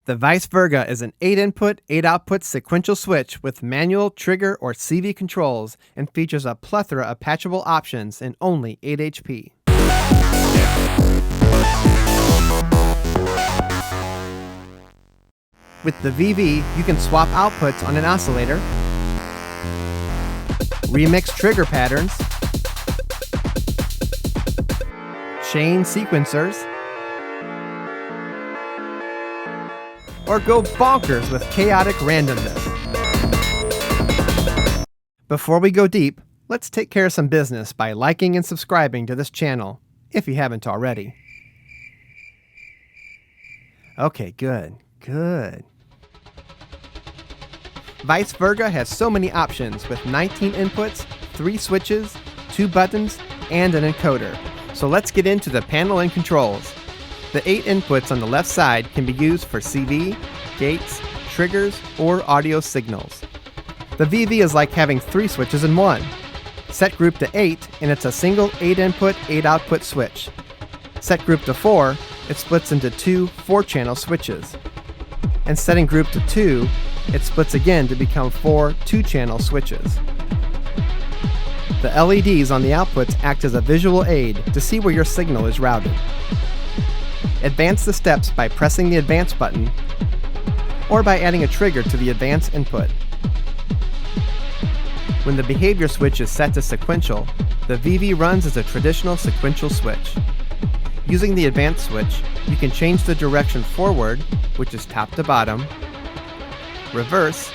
The Vice Verga is an 8-input, 8-output sequential switch with manual, trigger, or CV controls and features a plethora of patchable options in only 8 HP. With the VV, you can swap outputs on an oscillator, remix trigger patterns, chain sequencers, or go bonkers with chaotic randomness. Before we go deep, let's take care of some business by liking and subscribing to this channel, if you haven't already. Okay, good. Vice Verga has so many options with 19 inputs, 3 switches, 2 buttons, and an encoder. So let's get into the panel and controls. The 8 inputs on the left side can be used for CV, gates, triggers, or audio signals. The VV is like having 3 switches in one. Set group to 8, and it's a single 8-input, 8-output switch. Set group to 4, it splits into 2 4-channel switches. And setting group to 2, it splits again to become 4 2-channel switches. The LEDs on the outputs act as a visual aid to see where your signal is routed. Advance the steps by pressing the Advance button or by adding a trigger to the Advance input. When the behavior switch is set to sequential, the VV runs as a traditional sequential switch. Using the Advance switch, you can change the direction forward, which is top to bottom, reverse,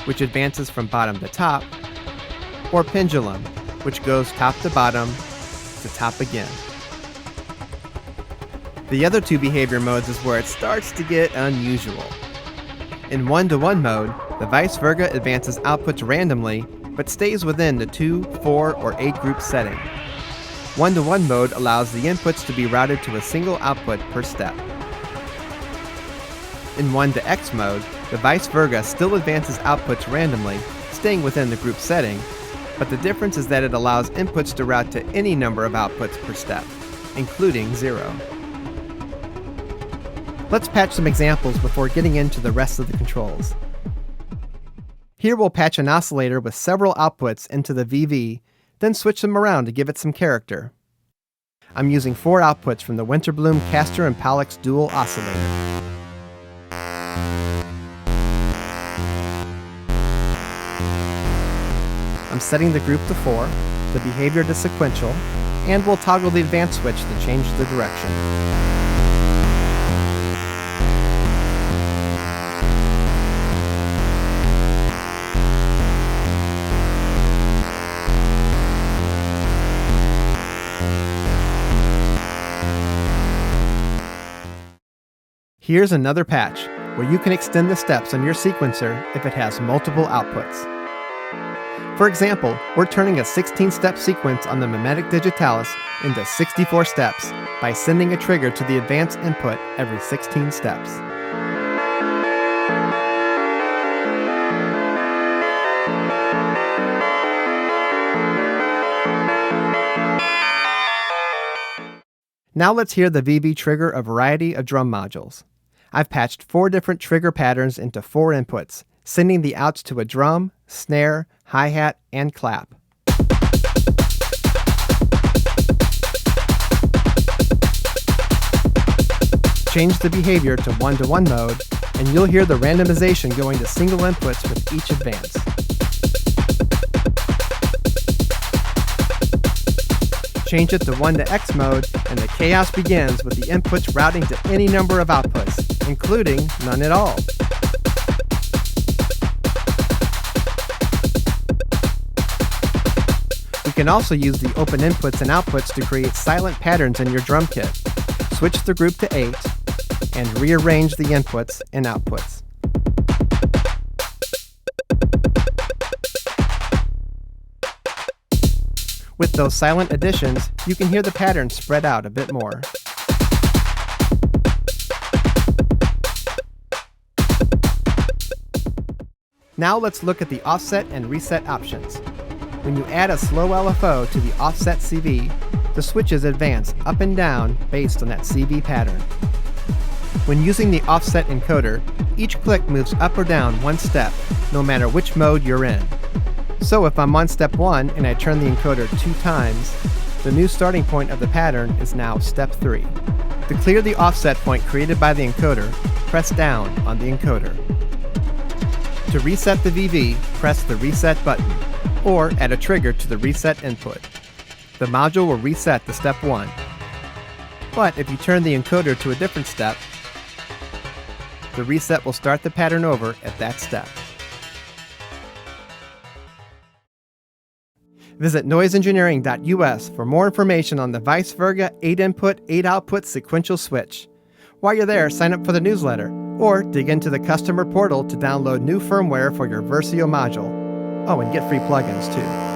which advances from bottom to top, or pendulum, which goes top to bottom to top again. The other 2 behavior modes is where it starts to get unusual. In 1-to-1 mode, the Vice Verga advances outputs randomly, but stays within the 2, 4, or 8 group setting. 1-to-1 mode allows the inputs to be routed to a single output per step. In 1-to-X mode, the Vice Verga still advances outputs randomly, staying within the group setting, but the difference is that it allows inputs to route to any number of outputs per step, including 0. Let's patch some examples before getting into the rest of the controls. Here we'll patch an oscillator with several outputs into the VV, then switch them around to give it some character. I'm using 4 outputs from the Winterbloom Castor and Pollux Dual Oscillator. I'm setting the group to 4, the behavior to sequential, and we'll toggle the Advance switch to change the direction. Here's another patch, where you can extend the steps on your sequencer if it has multiple outputs. For example, we're turning a 16-step sequence on the Memetic Digitalis into 64 steps by sending a trigger to the Advance input every 16 steps. Now let's hear the VV trigger a variety of drum modules. I've patched 4 different trigger patterns into 4 inputs, sending the outs to a drum, snare, hi-hat, and clap. Change the behavior to 1-to-1 mode, and you'll hear the randomization going to single inputs with each advance. Change it to 1-to-X mode, and the chaos begins with the inputs routing to any number of outputs, including none at all. You can also use the open inputs and outputs to create silent patterns in your drum kit. Switch the group to 8, and rearrange the inputs and outputs. With those silent additions, you can hear the pattern spread out a bit more. Now let's look at the offset and reset options. When you add a slow LFO to the offset CV, the switches advance up and down based on that CV pattern. When using the offset encoder, each click moves up or down one step, no matter which mode you're in. So if I'm on step 1 and I turn the encoder 2 times, the new starting point of the pattern is now step 3. To clear the offset point created by the encoder, press down on the encoder. To reset the VV, press the reset button, or add a trigger to the reset input. The module will reset to step 1. But if you turn the encoder to a different step, the reset will start the pattern over at that step. Visit noiseengineering.us for more information on the Weiss Verga 8-input, 8-output sequential switch. While you're there, sign up for the newsletter, or dig into the customer portal to download new firmware for your Versio module. Oh, and get free plugins too.